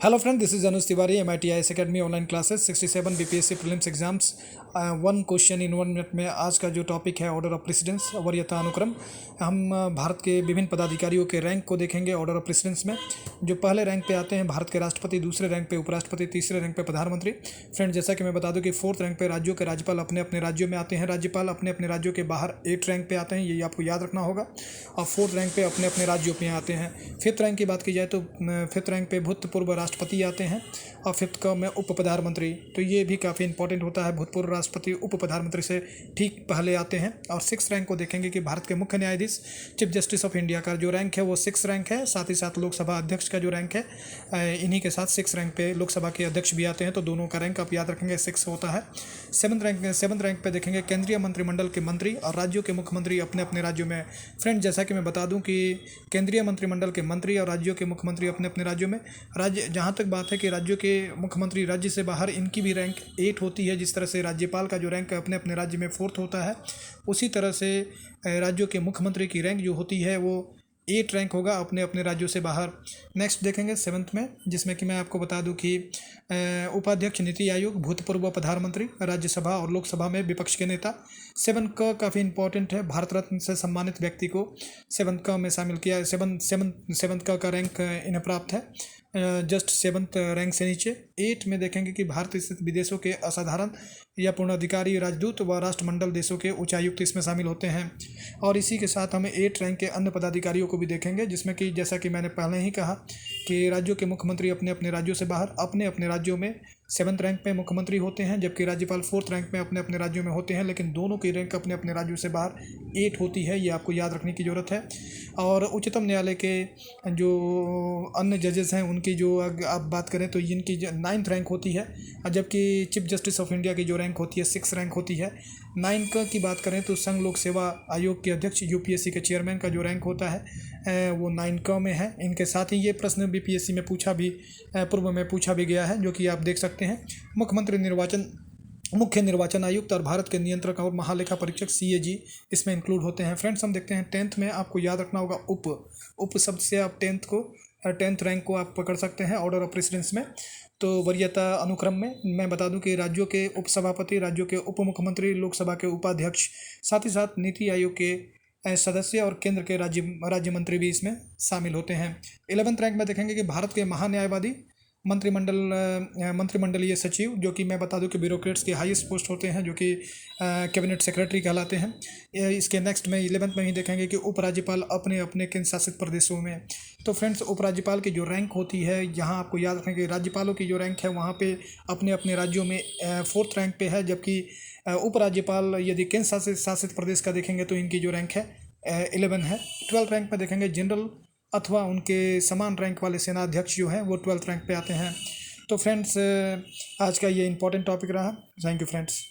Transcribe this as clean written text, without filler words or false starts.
Hello friend, this is Anush Tiwari, MIT IAS Academy online classes 67 BPSC prelims exams. One question in 1 minute में आज का जो topic है order of precedence, वरीयता अनुक्रम। हम भारत के विभिन्न पदाधिकारियों के रैंक को देखेंगे ऑर्डर ऑफ प्रेसिडेंस में। जो पहले रैंक पे आते हैं भारत के राष्ट्रपति, दूसरे रैंक पे उपराष्ट्रपति, तीसरे रैंक पे प्रधानमंत्री। फ्रेंड, जैसा कि मैं बता दूं कि फोर्थ रैंक पे राज्यों के राज्यपाल अपने अपने राज्यों में आते हैं। राज्यपाल अपने अपने राज्यों के बाहर 8 रैंक पे आते हैं, ये आपको याद रखना होगा। और फोर्थ रैंक पे अपने अपने राज्यों में आते हैं। फिफ्थ रैंक की बात की जाए तो फिफ्थ रैंक पे भूतपूर्व राष्ट्रपति आते हैं और फिफ्थ का में उप प्रधानमंत्री। तो ये भी काफ़ी इंपॉर्टेंट होता है, भूतपूर्व राष्ट्रपति उप प्रधानमंत्री से ठीक पहले आते हैं। और सिक्स रैंक को देखेंगे कि भारत के मुख्य न्यायाधीश चीफ जस्टिस ऑफ इंडिया का जो रैंक है वो 6 रैंक है। साथ ही साथ लोकसभा अध्यक्ष का जो रैंक है, इन्हीं के साथ 6 रैंक पे लोकसभा के अध्यक्ष भी आते हैं। तो दोनों का रैंक आप याद रखेंगे 6 होता है। सेवंथ रैंक पे देखेंगे केंद्रीय मंत्रिमंडल के मंत्री और राज्यों के मुख्यमंत्री अपने अपने राज्यों में। फ्रेंड, जैसा कि मैं बता दूं कि केंद्रीय मंत्रिमंडल के मंत्री और राज्यों के मुख्यमंत्री अपने अपने राज्यों में। राज्य, जहाँ तक बात है कि राज्यों के मुख्यमंत्री राज्य से बाहर, इनकी भी रैंक 8 होती है। जिस तरह से राज्यपाल का जो रैंक अपने अपने राज्य में 4th होता है, उसी तरह से राज्यों के मुख्यमंत्री की रैंक जो होती है वो 8 रैंक होगा अपने अपने राज्यों से बाहर। नेक्स्ट देखेंगे 7th में, जिसमें कि मैं आपको बता दूं कि उपाध्यक्ष नीति आयोग, भूतपूर्व प्रधानमंत्री, राज्यसभा और लोकसभा में विपक्ष के नेता। 7 का काफ़ी इंपॉर्टेंट है, भारत रत्न से सम्मानित व्यक्ति को 7 का में शामिल किया है। 7 का रैंक इन्हें प्राप्त है, जस्ट 7th रैंक से नीचे। 8 में देखेंगे कि भारत स्थित विदेशों के असाधारण या पूर्णाधिकारी राजदूत व राष्ट्रमंडल देशों के उच्चायुक्त इसमें शामिल होते हैं। और इसी के साथ हमें 8 रैंक के अन्य पदाधिकारियों को भी देखेंगे, जिसमें कि जैसा कि मैंने पहले ही कहा कि राज्यों के मुख्यमंत्री अपने अपने राज्यों से बाहर अपने अपने राज्यों में 7th रैंक पे मुख्यमंत्री होते हैं, जबकि राज्यपाल 4th रैंक में अपने अपने राज्यों में होते हैं। लेकिन दोनों की रैंक अपने अपने राज्यों से बाहर 8 होती है, ये आपको याद रखने की ज़रूरत है। और उच्चतम न्यायालय के जो अन्य जजेस हैं उनकी जो आप बात करें तो इनकी 9th रैंक होती है, जबकि चीफ जस्टिस ऑफ इंडिया की जो रैंक होती है 6 रैंक होती है। 9 की बात करें तो संघ लोक सेवा आयोग के अध्यक्ष, यूपीएससी के चेयरमैन का जो रैंक होता है वो 9 में है। इनके साथ ही ये प्रश्न बीपीएससी में पूर्व में पूछा भी गया है, जो कि आप देख सकते हैं। मुख्य निर्वाचन आयुक्त और भारत के नियंत्रक और महालेखा परीक्षक सीएजी इसमें इंक्लूड होते हैं। फ्रेंड्स, हम देखते हैं 10th में आपको याद रखना होगा उप शब्द से आप 10th रैंक को आप पकड़ सकते हैं ऑर्डर ऑफ प्रेसिडेंस में। तो वरीयता अनुक्रम में मैं बता दूं कि राज्यों के उपसभापति, राज्यों के उप मुख्यमंत्री, लोकसभा के उपाध्यक्ष, साथ ही साथ नीति आयोग के सदस्य और केंद्र के राज्य मंत्री भी इसमें शामिल होते हैं। 11th रैंक में देखेंगे कि भारत के महान्यायवादी, मंत्रिमंडलीय सचिव, जो कि मैं बता दूं कि ब्यूरोक्रेट्स के हाईएस्ट पोस्ट होते हैं, जो कि कैबिनेट सेक्रेटरी कहलाते हैं। इसके नेक्स्ट में 11th में ही देखेंगे कि उपराज्यपाल अपने अपने केंद्र शासित प्रदेशों में। तो फ्रेंड्स, उपराज्यपाल की जो रैंक होती है, यहाँ आपको याद रखें कि राज्यपालों की जो रैंक है वहाँ पे अपने अपने राज्यों में 4th रैंक पे है, जबकि उपराज्यपाल यदि केंद्र शासित प्रदेश का देखेंगे तो इनकी जो रैंक है 11 है। 12th रैंक में देखेंगे जनरल अथवा उनके समान रैंक वाले सेनाध्यक्ष जो हैं वो 12th रैंक पे आते हैं। तो फ्रेंड्स, आज का ये इंपॉर्टेंट टॉपिक रहा। Thank you friends.